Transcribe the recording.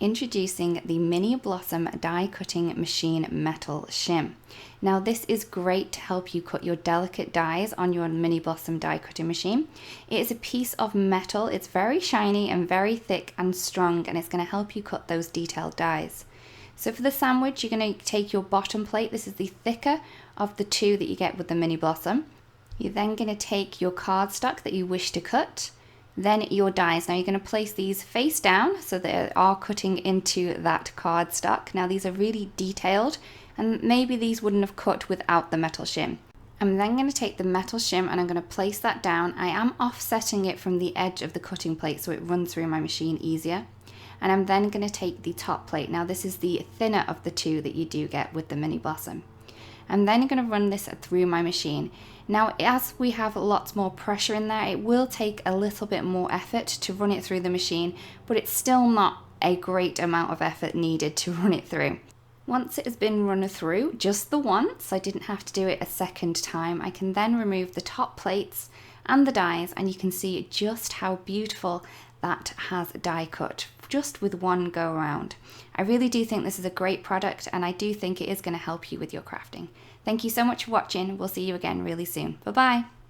Introducing the Mini Blossom Die Cutting Machine Metal Shim. Now this is great to help you cut your delicate dies on your Mini Blossom die cutting machine. It is a piece of metal, it's very shiny and very thick and strong, and it's going to help you cut those detailed dies. So for the sandwich, you're going to take your bottom plate. This is the thicker of the two that you get with the Mini Blossom. You're then going to take your cardstock that you wish to cut, then your dies. Now you're going to place these face down so they are cutting into that cardstock. Now these are really detailed, and maybe these wouldn't have cut without the metal shim. I'm then going to take the metal shim and I'm going to place that down. I am offsetting it from the edge of the cutting plate so it runs through my machine easier. And I'm then going to take the top plate. Now this is the thinner of the two that you do get with the Mini Blossom. I'm then going to run this through my machine. Now as we have lots more pressure in there, it will take a little bit more effort to run it through the machine, but it's still not a great amount of effort needed to run it through. Once it has been run through just the once, I didn't have to do it a second time, I can then remove the top plates and the dies, and you can see just how beautiful that has die cut just with one go around. I really do think this is a great product, and I do think it is going to help you with your crafting. Thank you so much for watching. We'll see you again really soon. Bye bye.